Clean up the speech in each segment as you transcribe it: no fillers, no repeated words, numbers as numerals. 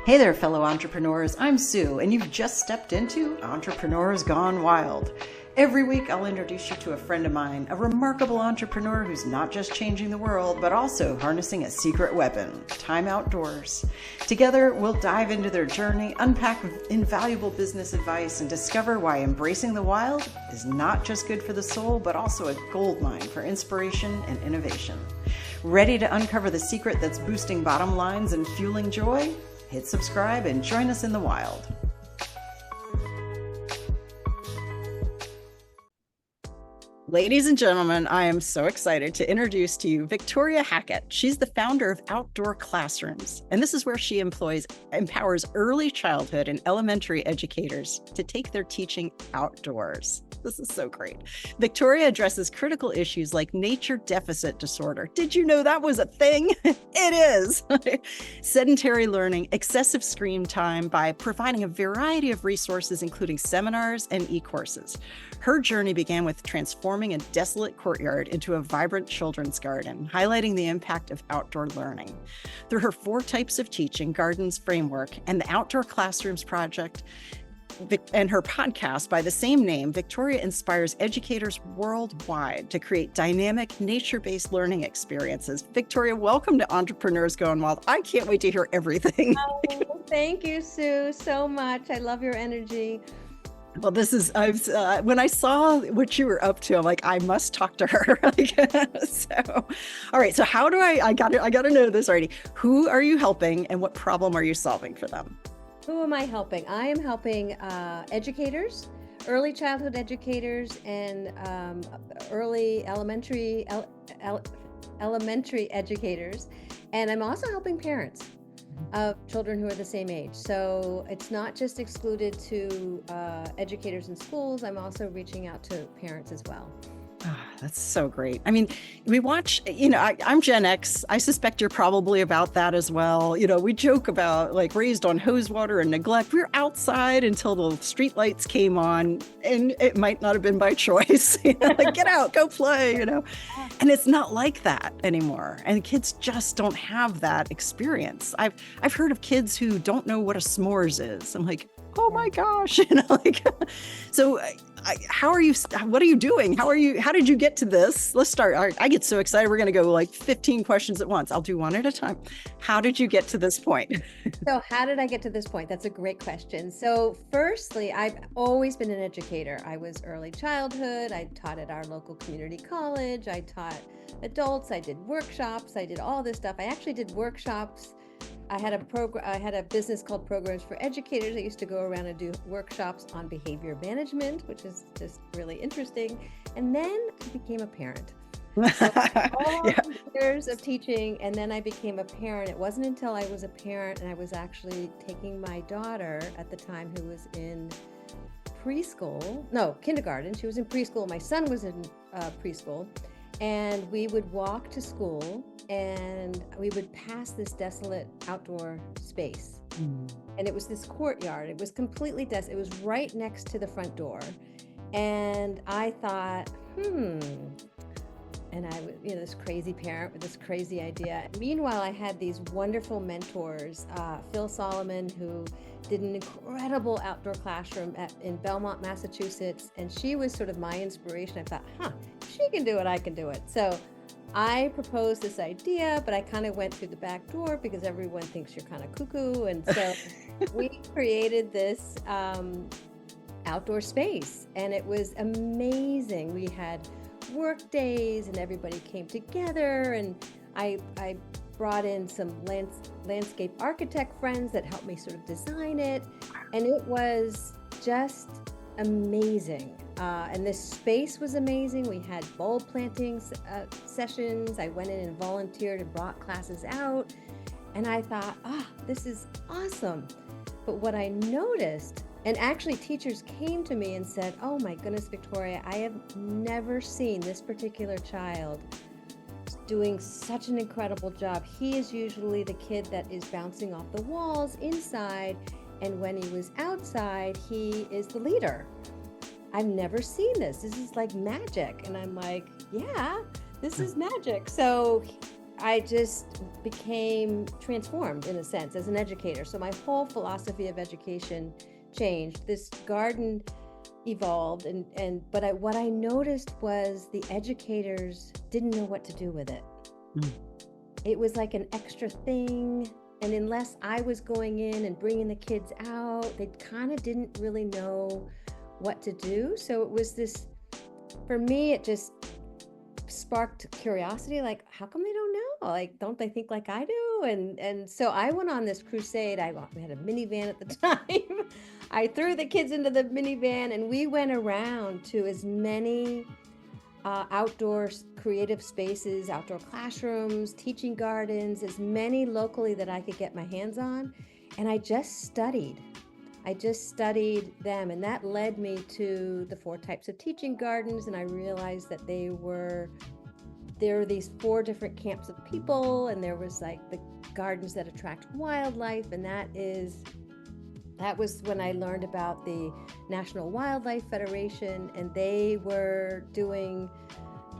Hey there, fellow entrepreneurs. I'm Sue, and you've just stepped into Entrepreneurs Gone Wild. Every week, I'll introduce you to a friend of mine, a remarkable entrepreneur who's not just changing the world, but also harnessing a secret weapon, time outdoors. Together, we'll dive into their journey, unpack invaluable business advice, and discover why embracing the wild is not just good for the soul, but also a goldmine for inspiration and innovation. Ready to uncover the secret that's boosting bottom lines and fueling joy? Hit subscribe and join us in the wild. Ladies and gentlemen, I am so excited to introduce to you Victoria Hackett. She's the founder of Outdoor Classrooms, and this is where she empowers early childhood and elementary educators to take their teaching outdoors. This is so great. Victoria addresses critical issues like nature deficit disorder. Did you know that was a thing? It is. Sedentary learning, excessive screen time by providing a variety of resources, including seminars and e-courses. Her journey began with transforming a desolate courtyard into a vibrant children's garden, highlighting the impact of outdoor learning. Through her 4 types of teaching, Gardens Framework, and the Outdoor Classrooms Project, and her podcast by the same name, Victoria inspires educators worldwide to create dynamic, nature-based learning experiences. Victoria, welcome to Entrepreneurs Gone Wild. I can't wait to hear everything. Oh, thank you, Sue, so much. I love your energy. Well, when I saw what you were up to, I'm like, I must talk to her. All right. So how do I got to know this already. Who are you helping and what problem are you solving for them? Who am I helping? I am helping educators, early childhood educators, and early elementary educators. And I'm also helping parents of children who are the same age. So it's not just excluded to educators in schools. I'm also reaching out to parents as well. Oh, that's so great. I mean, we watch, I'm Gen X. I suspect you're probably about that as well. We joke about like raised on hose water and neglect. We were outside until the street lights came on, and it might not have been by choice. Like, get out, go play, And it's not like that anymore. And kids just don't have that experience. I've heard of kids who don't know what a s'mores is. I'm like, oh my gosh, so what are you doing? How did you get to this? Let's start. I get so excited. We're going to go like 15 questions at once. I'll do one at a time. How did you get to this point? So how did I get to this point? That's a great question. So firstly, I've always been an educator. I was early childhood. I taught at our local community college. I taught adults. I did workshops. I did all this stuff. I actually did workshops. I had a business called Programs for Educators. I used to go around and do workshops on behavior management, which is just really interesting. And then I became a parent. So all years of teaching, and then I became a parent. It wasn't until I was a parent and I was actually taking my daughter at the time, who was in kindergarten. She was in preschool. My son was in preschool. And we would walk to school and we would pass this desolate outdoor space. And it was this courtyard. It was completely desolate. It was right next to the front door. And I thought, and I was, this crazy parent with this crazy idea. Meanwhile, I had these wonderful mentors, Phil Solomon, who did an incredible outdoor classroom in Belmont, Massachusetts. And she was sort of my inspiration. I thought, if she can do it, I can do it. So I proposed this idea, but I kind of went through the back door because everyone thinks you're kind of cuckoo. And so we created this outdoor space, and it was amazing. We had work days and everybody came together, and I brought in some landscape architect friends that helped me sort of design it, and it was just amazing. And this space was amazing. We had bulb planting sessions. I went in and volunteered and brought classes out, and I thought, this is awesome. But what I noticed, and actually teachers came to me and said, oh my goodness, Victoria, I have never seen this particular child doing such an incredible job. He is usually the kid that is bouncing off the walls inside, and when he was outside, he is the leader. I've never seen this. This is like magic. And I'm like, yeah, this is magic. So I just became transformed in a sense as an educator. So my whole philosophy of education changed. This garden evolved, but what I noticed was the educators didn't know what to do with it. It was like an extra thing, and unless I was going in and bringing the kids out, they kind of didn't really know what to do. So it was this, for me, it just sparked curiosity, like, how come they don't know? Like, don't they think like I do? And so I went on this crusade. We had a minivan at the time. I threw the kids into the minivan, and we went around to as many outdoor creative spaces, outdoor classrooms, teaching gardens, as many locally that I could get my hands on. And I just studied them, and that led me to the 4 types of teaching gardens. And I realized that there were these 4 different camps of people, and there was like the gardens that attract wildlife, and that was when I learned about the National Wildlife Federation, and they were doing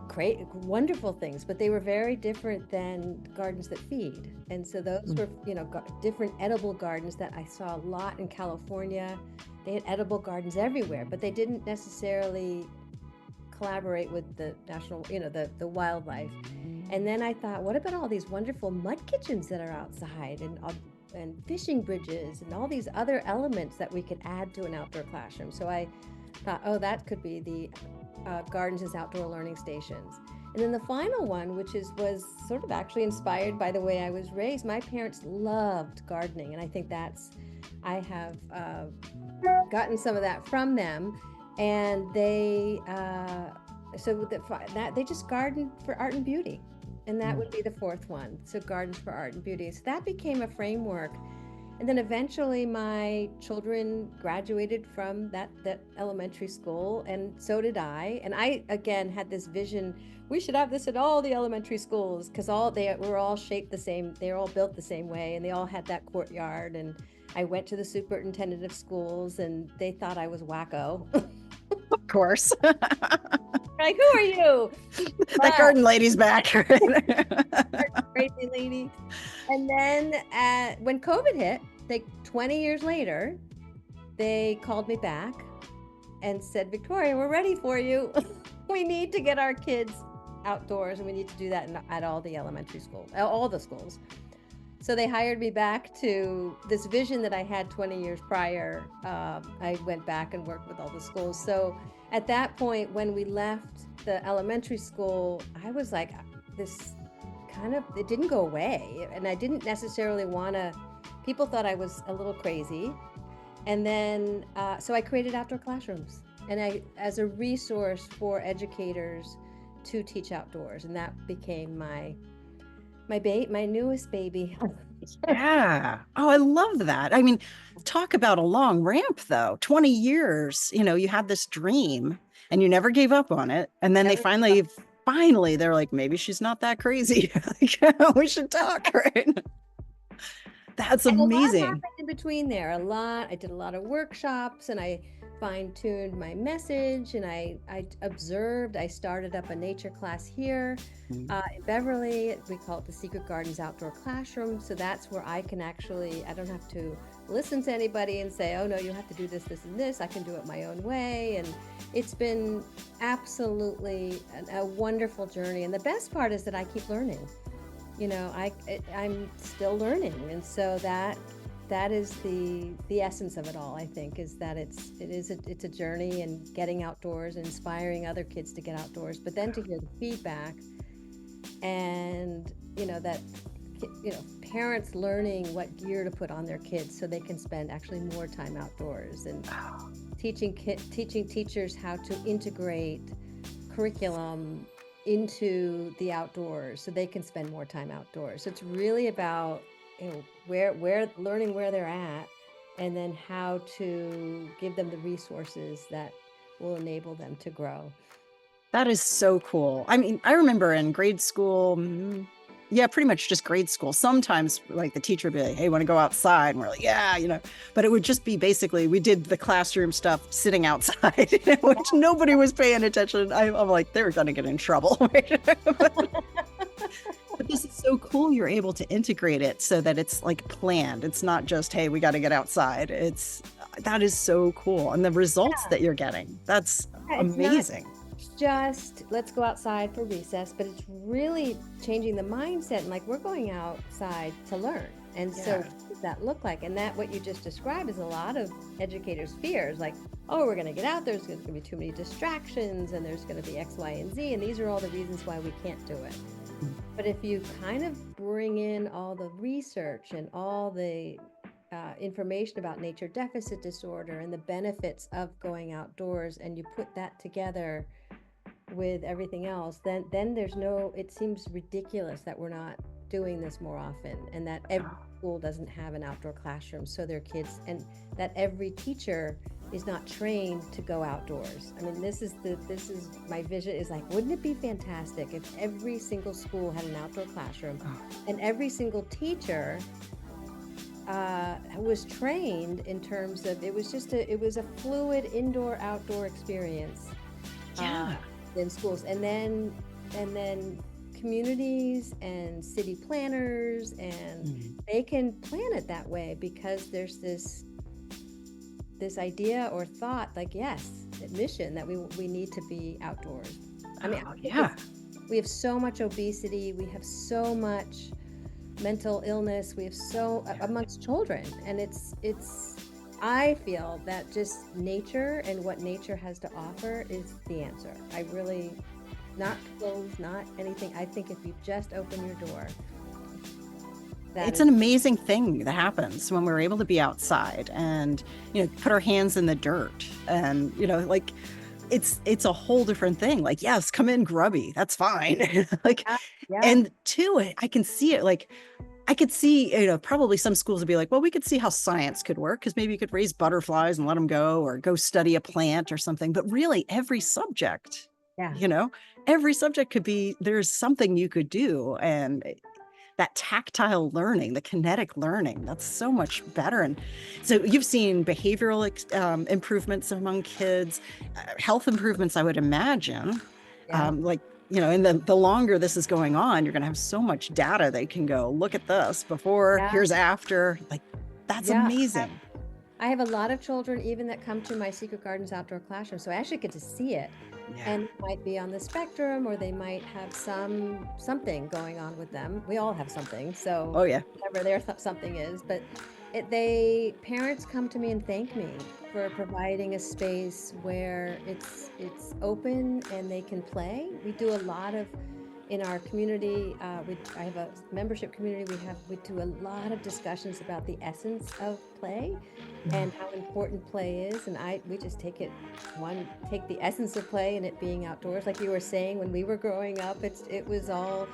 great, wonderful things, but they were very different than gardens that feed. And so those were, different edible gardens that I saw a lot in California. They had edible gardens everywhere, but they didn't necessarily collaborate with the national, the wildlife. And then I thought, what about all these wonderful mud kitchens that are outside, and fishing bridges, and all these other elements that we could add to an outdoor classroom? So I thought, that could be the gardens as outdoor learning stations. And then the final one, which was sort of actually inspired by the way I was raised. My parents loved gardening, and I think I have gotten some of that from them. And they they just gardened for art and beauty. And that would be the 4th one. So gardens for art and beauty. So that became a framework. And then eventually my children graduated from that elementary school, and so did I. And I, again, had this vision, we should have this at all the elementary schools, because they were all shaped the same, they were all built the same way, and they all had that courtyard. And I went to the superintendent of schools, and they thought I was wacko. Of course. Like, who are you? That garden lady's back. Crazy lady. And then when COVID hit, 20 years later, they called me back and said, Victoria, we're ready for you. We need to get our kids outdoors, and we need to do that at all the elementary schools, all the schools. So they hired me back to this vision that I had 20 years prior. I went back and worked with all the schools. So at that point, when we left the elementary school, I was like, this it didn't go away. And I didn't necessarily people thought I was a little crazy. And then, so I created outdoor classrooms, and as a resource for educators to teach outdoors. And that became my newest baby. Yeah. Oh, I love that. I mean, talk about a long ramp though. 20 years, you had this dream and you never gave up on it. And then they finally, they're like, maybe she's not that crazy. Like, we should talk, right? That's amazing. A lot happened in between there. I did a lot of workshops, and I fine-tuned my message, and I observed. I started up a nature class here in Beverly. We call it the Secret Gardens Outdoor Classroom. So that's where I don't have to listen to anybody and say, oh no, you have to do this, this, and this. I can do it my own way. And it's been absolutely a wonderful journey. And the best part is that I keep learning. I'm still learning. And so that is the essence of it all, I think, is that it's a journey, and getting outdoors and inspiring other kids to get outdoors, but then to hear the feedback, and parents learning what gear to put on their kids so they can spend actually more time outdoors, and teaching teachers how to integrate curriculum into the outdoors so they can spend more time outdoors. So it's really about where learning where they're at, and then how to give them the resources that will enable them to grow. That is so cool. I mean, I remember in grade school, pretty much just grade school. Sometimes like the teacher would be like, hey, want to go outside? And we're like, yeah, but it would just be basically, we did the classroom stuff sitting outside, which nobody was paying attention. I'm like, they're going to get in trouble. But But this is so cool. You're able to integrate it so that it's like planned. It's not just, hey, we got to get outside. That is so cool. And the results that you're getting, that's Yeah, it's not amazing. just let's go outside for recess, but it's really changing the mindset. And like we're going outside to learn. And so Yeah. what does that look like? And that what you just described is a lot of educators' fears, like, oh, we're going to get out, there's going to be too many distractions, and there's going to be X, Y, and Z. And these are all the reasons why we can't do it. But if you kind of bring in all the research and all the information about nature deficit disorder and the benefits of going outdoors, and you put that together with everything else, then there's no, it seems ridiculous that we're not doing this more often, and that every school doesn't have an outdoor classroom so their kids, and that every teacher is not trained to go outdoors. I mean, this is my vision, is like, wouldn't it be fantastic if every single school had an outdoor classroom and every single teacher was trained in terms of, it was a fluid indoor outdoor experience Yeah. in schools, and then communities and city planners, and they can plan it that way because there's this idea or thought, like, yes, mission that we need to be outdoors. I mean, Yeah. we have so much obesity, we have so much mental illness, we have so amongst children, and it's I feel that just nature and what nature has to offer is the answer. I really, not clothes, not anything. I think if you just open your door, It's an amazing thing that happens when we're able to be outside and, put our hands in the dirt and, like, it's a whole different thing. Like, yes, come in grubby. That's fine. Like, yeah. and to it, I can see it. Like, I could see, probably some schools would be like, well, we could see how science could work because maybe you could raise butterflies and let them go or go study a plant or something. But really, every subject, Yeah. every subject could be, there's something you could do. And that tactile learning, the kinetic learning, that's so much better. And so you've seen behavioral improvements among kids, health improvements, I would imagine. Yeah. Like, and the longer this is going on, you're going to have so much data that you can go, look at this before, Yeah. here's after. Like, that's amazing. I have a lot of children even that come to my Secret Gardens outdoor classroom, so I actually get to see it. Yeah. And it might be on the spectrum, or they might have something going on with them. We all have something, so Oh, yeah. whatever their something is. But parents come to me and thank me for providing a space where it's open and they can play. We do a lot of, in our community, I have a membership community. We do a lot of discussions about the essence of play and how important play is. And we just take the essence of play and it being outdoors. Like you were saying, when we were growing up, it was all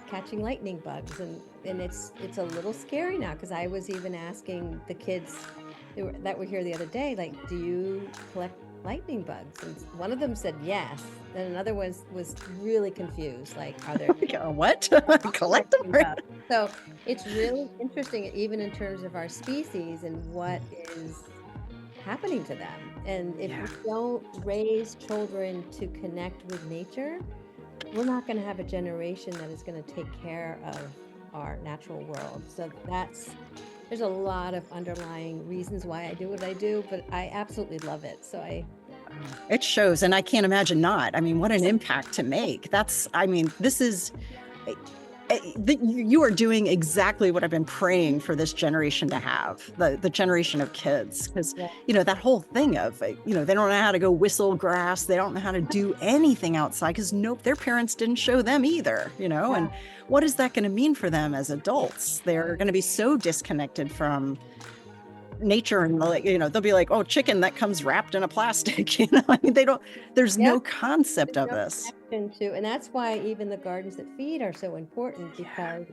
catching lightning bugs, and it's a little scary now, because I was even asking the kids that were here the other day, like, do you collect lightning bugs? And one of them said yes, and another one was really confused, like, are there What? Collect them? bugs? So it's really interesting, even in terms of our species and what is happening to them. And if we don't raise children to connect with nature, we're not going to have a generation that is going to take care of our natural world. So there's a lot of underlying reasons why I do what I do, but I absolutely love it. So it shows, and I can't imagine not. I mean, what an impact to make. This is, you are doing exactly what I've been praying for this generation to have, the generation of kids, because, that whole thing of, they don't know how to go whistle grass. They don't know how to do anything outside because their parents didn't show them either, and what is that going to mean for them as adults? They're going to be so disconnected from nature, and they'll be like, oh, chicken that comes wrapped in a plastic. I mean, there's no concept of this. And that's why even the gardens that feed are so important, because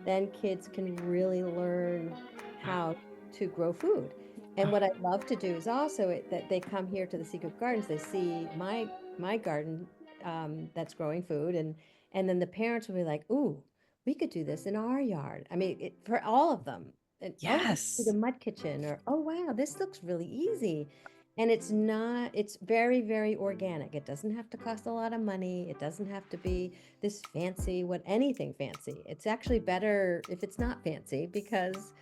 then kids can really learn how to grow food. And what I love to do is also that they come here to the Secret Gardens, they see my garden that's growing food, and then the parents will be like, ooh, we could do this in our yard. I mean, for all of them. And, Yes. the mud kitchen, or, oh wow, this looks really easy. And it's very, very organic. It doesn't have to cost a lot of money. It doesn't have to be this fancy, anything fancy. It's actually better if it's not fancy because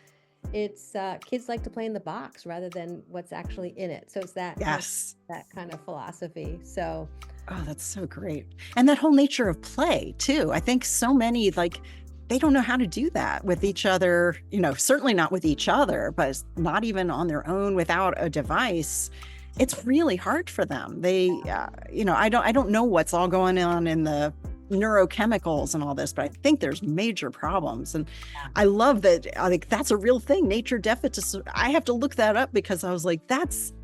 it's kids like to play in the box rather than what's actually in it. So it's Yes. that kind of philosophy. So Oh, that's so great. And that whole nature of play too. I think so many like they don't know how to do that with each other, certainly not with each other, but not even on their own without a device. It's really hard for them. I don't know what's all going on in the neurochemicals and all this, but I think there's major problems. And I love that. I think that's a real thing. Nature deficit. I have to look that up because I was like,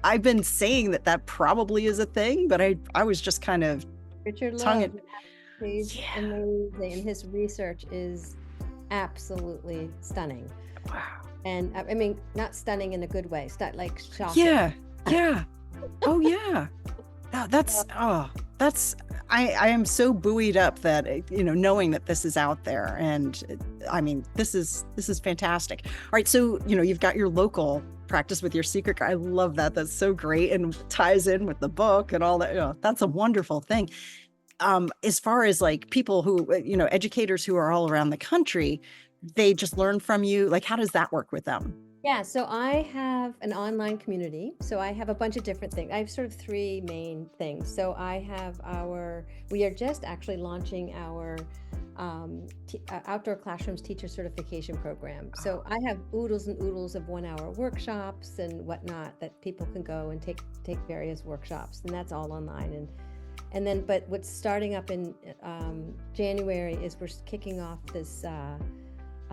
I've been saying that probably is a thing, but I was just kind of Richard tongue Love, it. he's Yeah. amazing, and his research is absolutely stunning. Wow. And I mean, not stunning in a good way, like shocking. Yeah. Yeah. Oh yeah. That's I am so buoyed up that knowing that this is out there, and I mean this is fantastic. All right, so you've got your local practice with your secret. I love that. That's so great and ties in with the book and all that. That's a wonderful thing. As far as like people who educators who are all around the country, they just learn from you. Like, how does that work with them? Yeah, so I have an online community. So I have a bunch of different things. I have sort of three main things. So we are just actually launching our outdoor classrooms teacher certification program. So I have oodles and oodles of 1-hour workshops and whatnot that people can go and take various workshops, and that's all online. But what's starting up in January is we're kicking off this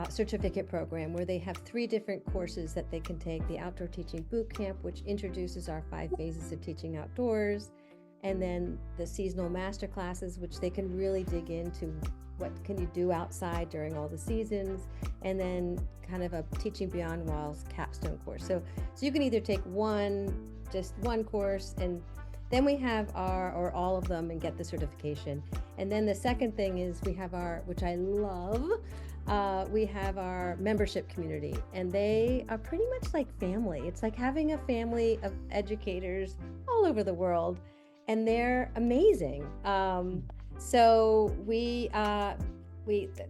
certificate program where they have 3 different courses that they can take. The Outdoor Teaching Boot Camp, which introduces our 5 phases of teaching outdoors, and then the seasonal master classes, which they can really dig into what can you do outside during all the seasons, and then kind of a Teaching Beyond Walls capstone course. So you can either take just one course, and then we have or all of them, and get the certification. And then the second thing is we have which I love, we have our membership community, and they are pretty much like family. It's like having a family of educators all over the world, and they're amazing. So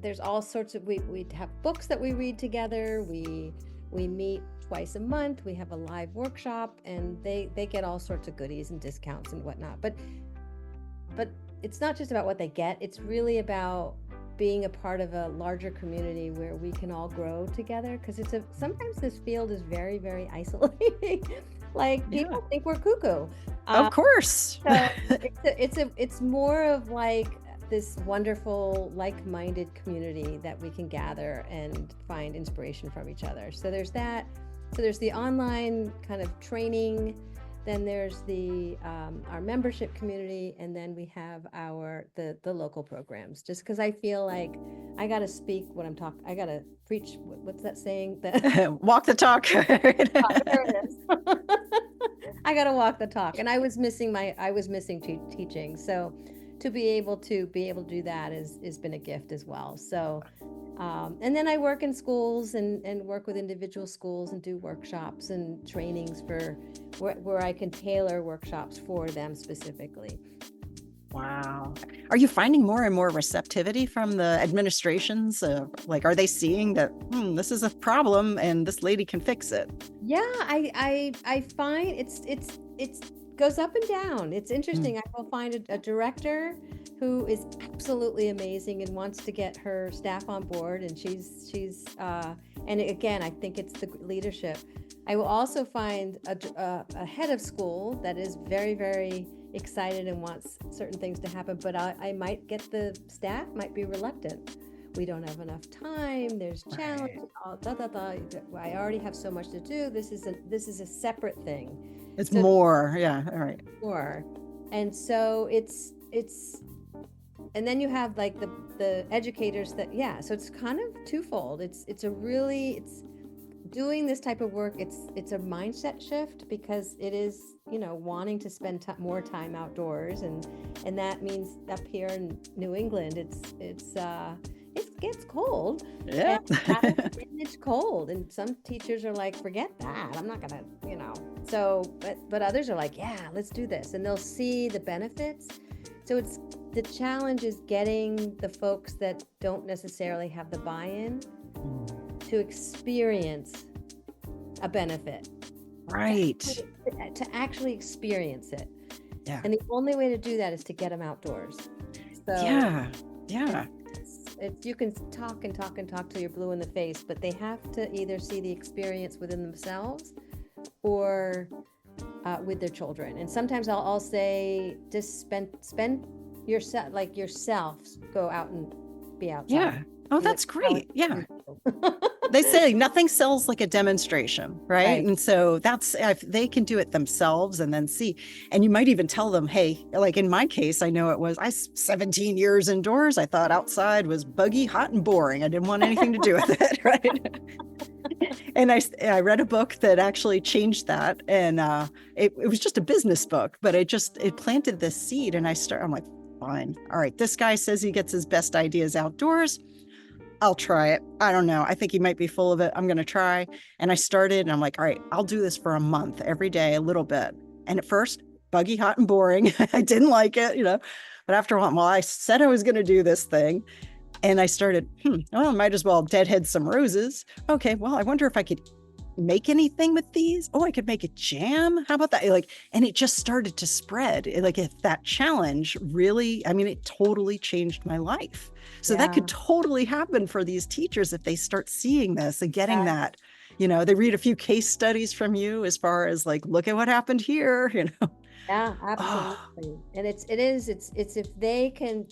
there's all sorts of, we have books that we read together. We meet twice a month. We have a live workshop, and they get all sorts of goodies and discounts and whatnot. But it's not just about what they get. It's really about being a part of a larger community where we can all grow together, because sometimes this field is very, very isolating. Like, people think we're cuckoo. Of course. So it's more of like this wonderful, like-minded community that we can gather and find inspiration from each other. So there's that. So there's the online kind of training. Then there's our membership community, and then we have the local programs. Just because I feel like I got to speak when I'm talking. I got to preach. What's that saying? Walk the talk. There it is. I got to walk the talk, and I was missing teaching. So to be able to do that has been a gift as well. So. And then I work in schools and work with individual schools and do workshops and trainings for where I can tailor workshops for them specifically. Wow. Are you finding more and more receptivity from the administrations? Like, are they seeing that this is a problem and this lady can fix it? Yeah, I find it's goes up and down. It's interesting. I will find a director who is absolutely amazing and wants to get her staff on board, and she's and again, I think it's the leadership. I will also find a head of school that is very, very excited and wants certain things to happen, but I might get the staff might be reluctant. We don't have enough time. There's challenges. I already have so much to do. This is a separate thing. It's more, yeah. All right. More, and so it's, and then you have like the educators that, so it's kind of twofold. It's doing this type of work. It's a mindset shift, because it is, wanting to spend more time outdoors, and that means up here in New England, it gets cold. Yeah. And it's cold. And some teachers are like, forget that. I'm not gonna, So, but others are like, yeah, let's do this. And they'll see the benefits. So the challenge is getting the folks that don't necessarily have the buy-in to experience a benefit. Right. To actually experience it. Yeah. And the only way to do that is to get them outdoors. So yeah. You can talk and talk and talk till you're blue in the face, but they have to either see the experience within themselves or with their children. And sometimes I'll say, just spend yourself, go out and be outside. Yeah. Oh, that's great. Yeah. They say nothing sells like a demonstration, right? And so that's, if they can do it themselves and then see, and you might even tell them, hey, like in my case, I know it was, 17 years indoors. I thought outside was buggy, hot, and boring. I didn't want anything to do with it, right? And I read a book that actually changed that. And it was just a business book, but it planted this seed. And I'm like, fine. All right. This guy says he gets his best ideas outdoors. I'll try it. I don't know. I think he might be full of it. I'm going to try. And I started and I'm like, all right, I'll do this for a month, every day, a little bit. And at first, buggy, hot, and boring. I didn't like it, but after a while, well, I said I was going to do this thing. And I started, well, I might as well deadhead some roses. Okay, well, I wonder if I could make anything with these. Oh, I could make a jam. How about that? And it just started to spread. If that challenge really, it totally changed my life. So that could totally happen for these teachers if they start seeing this and getting that, they read a few case studies from you as far as look at what happened here, Yeah, absolutely. And it's if they can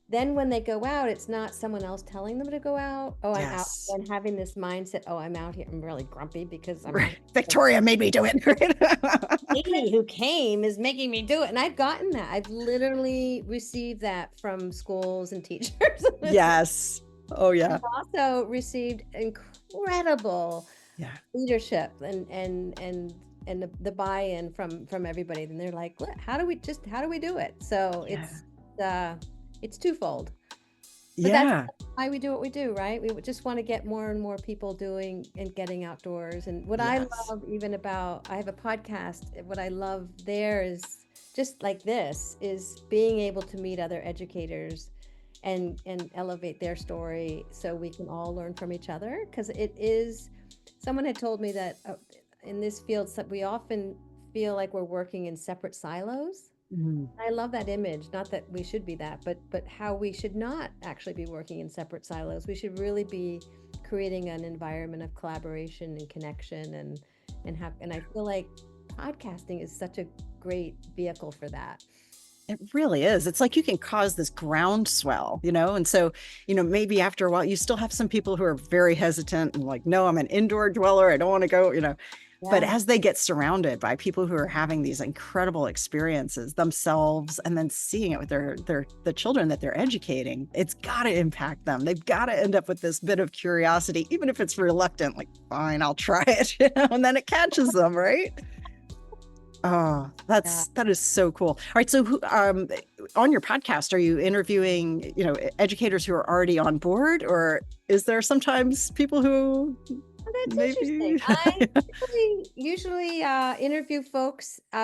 then when they go out, it's not someone else telling them to go out. Oh, I'm out, and having this mindset, oh, I'm out here. I'm really grumpy because Victoria made me do it. Amy who came is making me do it. And I've gotten that. I've literally received that from schools and teachers. Yes. Oh, yeah. I've also received incredible leadership and the buy-in from everybody. And they're like, look, how do we do it? So it's twofold. But that's why we do what we do, right? We just want to get more and more people doing and getting outdoors. And what I love I have a podcast. What I love there is just like this is being able to meet other educators and elevate their story so we can all learn from each other. Because someone had told me that in this field, we often feel like we're working in separate silos. I love that image. Not that we should be that, but how we should not actually be working in separate silos. We should really be creating an environment of collaboration and connection, and I feel like podcasting is such a great vehicle for that. It really is. It's like you can cause this groundswell, and so, maybe after a while, you still have some people who are very hesitant and like, no, I'm an indoor dweller. I don't want to go, But as they get surrounded by people who are having these incredible experiences themselves and then seeing it with the children that they're educating, it's got to impact them. They've got to end up with this bit of curiosity, even if it's reluctant, like, fine, I'll try it, and then it catches them, right? Oh, that is so cool. All right. So on your podcast, are you interviewing, educators who are already on board, or is there sometimes people who... That's interesting. I usually interview folks who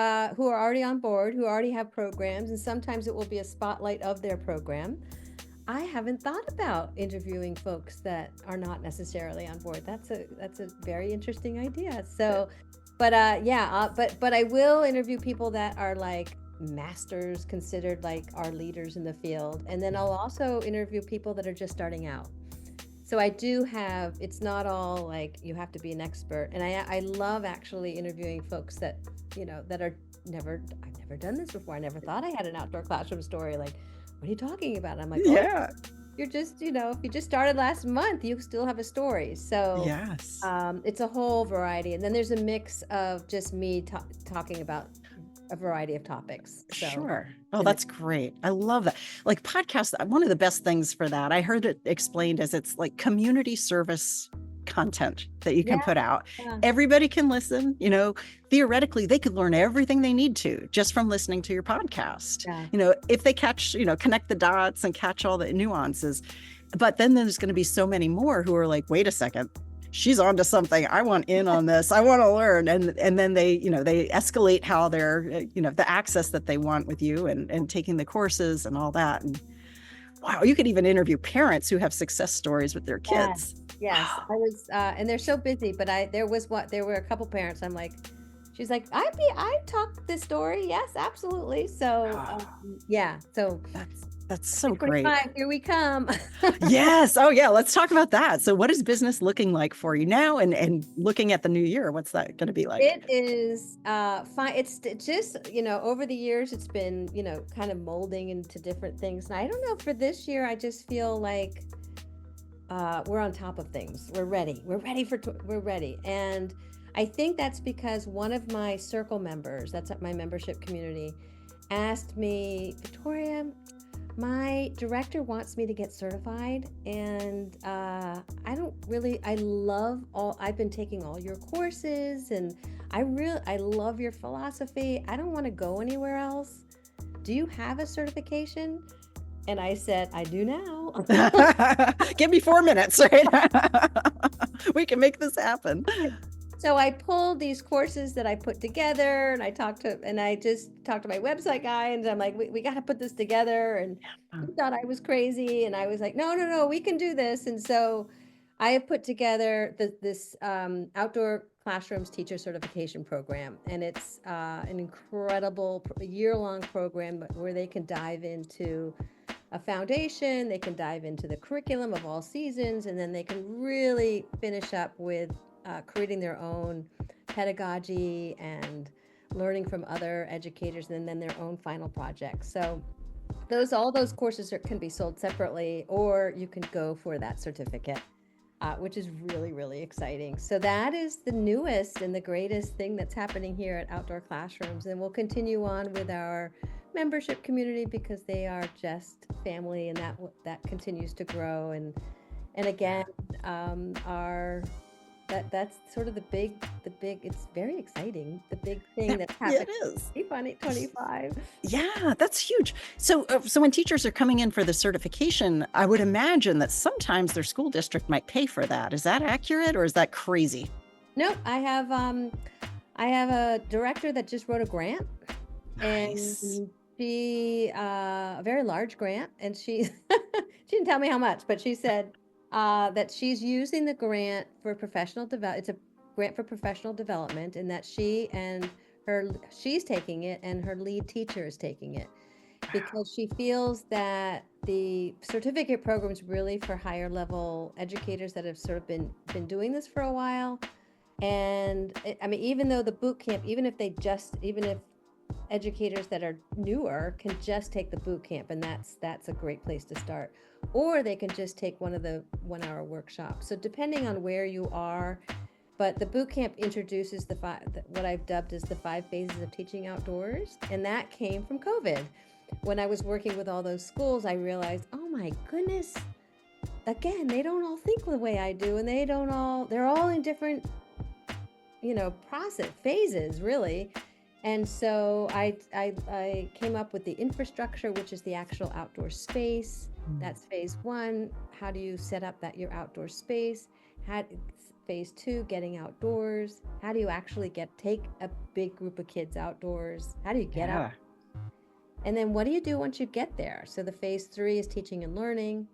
are already on board, who already have programs, and sometimes it will be a spotlight of their program. I haven't thought about interviewing folks that are not necessarily on board. That's a very interesting idea. So, but I will interview people that are like masters, considered like our leaders in the field, and then I'll also interview people that are just starting out. So I do have, it's not all like you have to be an expert. And I love actually interviewing folks that, that are I've never done this before. I never thought I had an outdoor classroom story. Like, what are you talking about? I'm like, you're just, if you just started last month, you still have a story. So it's a whole variety. And then there's a mix of just me talking about a variety of topics. So. Sure. Oh, that's great. I love that. Like podcasts, one of the best things for that, I heard it explained as it's like community service content that you can put out. Yeah. Everybody can listen, theoretically they could learn everything they need to just from listening to your podcast. Yeah. If they catch, connect the dots and catch all the nuances. But then there's going to be so many more who are like, wait a second, she's onto something. I want in on this. I want to learn. And then they, they escalate how they're, the access that they want with you and taking the courses and all that. And wow, you could even interview parents who have success stories with their kids. Yes, I was, and they're so busy, but there were a couple parents. I'm like, she's like, I talk this story. Yes, absolutely. So, yeah. So that's so great. Here we come. Yes. Oh yeah. Let's talk about that. So what is business looking like for you now and looking at the new year? What's that going to be like? It is fine. It's just, over the years, it's been, kind of molding into different things. And I don't know, for this year, I just feel like we're on top of things. We're ready. We're ready. And I think that's because one of my circle members, that's at my membership community, asked me, Victoria, my director wants me to get certified, and I've been taking all your courses, and I love your philosophy. I don't want to go anywhere else. Do you have a certification? And I said, I do now. Give me 4 minutes, right? We can make this happen. So I pulled these courses that I put together, and I just talked to my website guy, and I'm like, we got to put this together. And he thought I was crazy. And I was like, no, we can do this. And so I have put together this outdoor classrooms teacher certification program. And it's an incredible year-long program where they can dive into a foundation, they can dive into the curriculum of all seasons, and then they can really finish up with creating their own pedagogy and learning from other educators, and then their own final projects. So all those courses can be sold separately, or you can go for that certificate, which is really, really exciting. So that is the newest and the greatest thing that's happening here at Outdoor Classrooms. And we'll continue on with our membership community because they are just family, and that continues to grow. And again, that's sort of the big, it's very exciting. The big thing that's happening. It is. 2025. Yeah, that's huge. So when teachers are coming in for the certification, I would imagine that sometimes their school district might pay for that. Is that accurate, or is that crazy? No, I have a director that just wrote a grant. Nice. And she, a very large grant, and she didn't tell me how much, but she said that she's using the grant for professional development. It's a grant for professional development, and that she's taking it, and her lead teacher is taking it, because she feels that the certificate program is really for higher level educators that have sort of been doing this for a while. And even though the boot camp, even if educators that are newer can just take the boot camp, and that's a great place to start, or they can just take one of the 1-hour workshops. So depending on where you are, but the boot camp introduces what I've dubbed as the 5 phases of teaching outdoors, and that came from COVID. When I was working with all those schools, I realized, oh my goodness, again, they don't all think the way I do, and they're all in different, process phases, really. And so I came up with the infrastructure, which is the actual outdoor space. That's phase 1. How do you set up your outdoor space? Phase 2, getting outdoors. How do you actually take a big group of kids outdoors? How do you get out? And then what do you do once you get there? So the phase 3 is teaching and learning,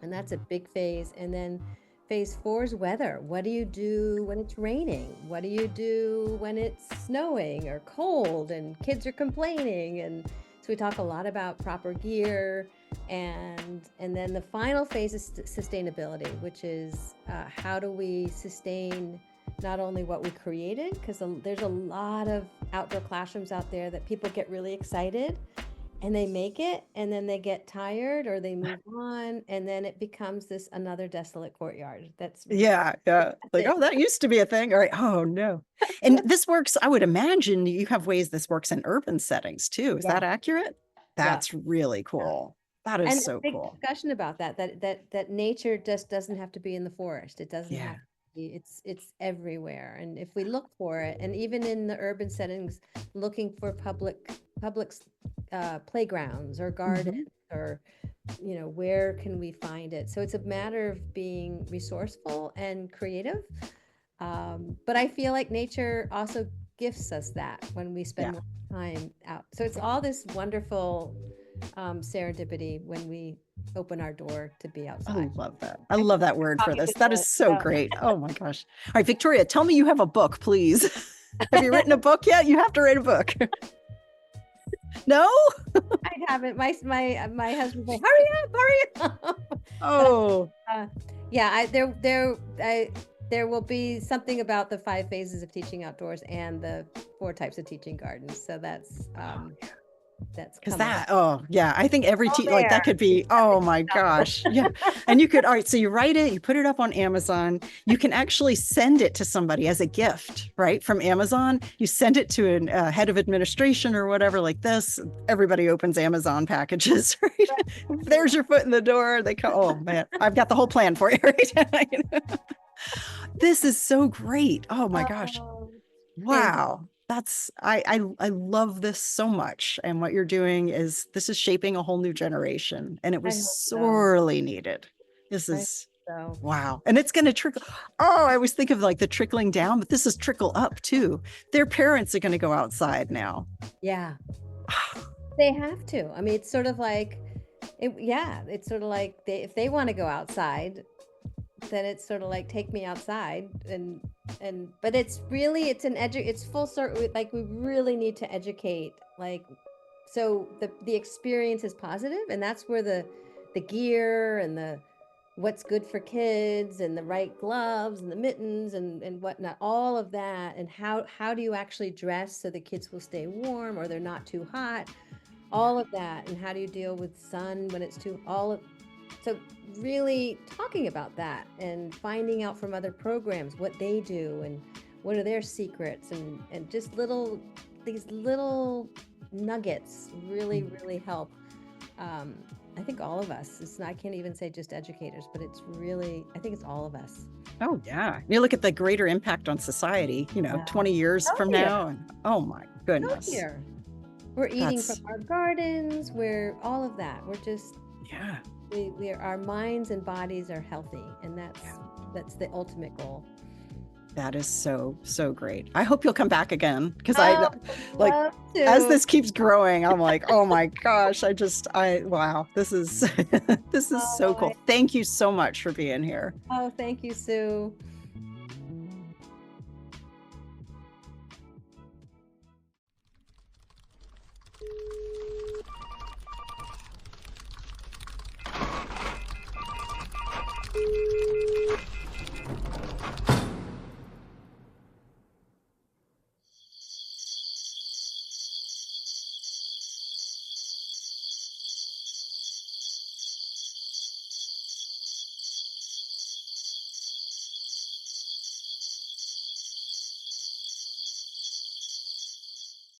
and that's a big phase. And then phase 4 is weather. What do you do when it's raining? What do you do when it's snowing or cold and kids are complaining? And so we talk a lot about proper gear. And then the final phase is sustainability, which is how do we sustain not only what we created, because there's a lot of outdoor classrooms out there that people get really excited and they make it, and then they get tired or they move on, and then it becomes another desolate courtyard. Yeah. Like, oh, that used to be a thing. All right. Oh no. And this works, I would imagine you have ways this works in urban settings too. Is that accurate? That's really cool. That is so cool. Discussion about that nature just doesn't have to be in the forest. It doesn't have to be, it's everywhere. And if we look for it, and even in the urban settings, looking for public playgrounds or gardens or where can we find it? So it's a matter of being resourceful and creative. But I feel like nature also gifts us that when we spend Yeah. more time out. So it's all this wonderful serendipity when we open our door to be I outside. love that. I love that word for this. That is so Yeah. great. Oh my gosh. All right, Victoria, tell me you have a book, please. Have you written a book yet? You have to write a book. No? I haven't. My husband say, hurry up. But Oh, yeah, there will be something about the 5 phases of teaching outdoors and the 4 types of teaching gardens. So that's because coming. oh yeah, I think every like that could be, oh my gosh. Yeah. And you could, all right, so you write it, you put it up on Amazon. You can actually send it to somebody as a gift, right? From Amazon. You send it to a head of administration or whatever like this. Everybody opens Amazon packages, right? There's your foot in the door. They come, oh man, I've got the whole plan for you, right? This is so great. Oh my gosh. Oh, thank you. Wow. I love this so much. And what you're doing is this is shaping a whole new generation. And it I was hope so. sorely needed. This I hope is so. wow. And it's gonna trickle. Oh, I always think of like the trickling down, but this is trickle up too. Their parents are gonna go outside now. Yeah, they have to. I mean, it's sort of like it's sort of like if they want to go outside, then it's sort of like take me outside and but it's full circle. Like we really need to educate, like, so the experience is positive, and that's where the gear and the what's good for kids and the right gloves and the mittens and whatnot, all of that, and how do you actually dress so the kids will stay warm or they're not too hot, all of that, and how do you deal with sun when it's too all of so really talking about that and finding out from other programs what they do and what are their secrets, and just these little nuggets really help. I think all of us, I can't even say just educators, but it's really, I think it's all of us. Oh yeah. You look at the greater impact on society, Yeah. 20 years from Healthier, now. And oh my goodness. healthier. We're eating from That's our gardens, we're all of that. We're just yeah. our minds and bodies are healthy, and that's the ultimate goal. That is so, so great. I hope you'll come back again because Oh, like, love as to. this keeps growing, I'm like, oh my gosh, wow, this is, this is so Oh, cool. Thank you so much for being here. thank you, Sue.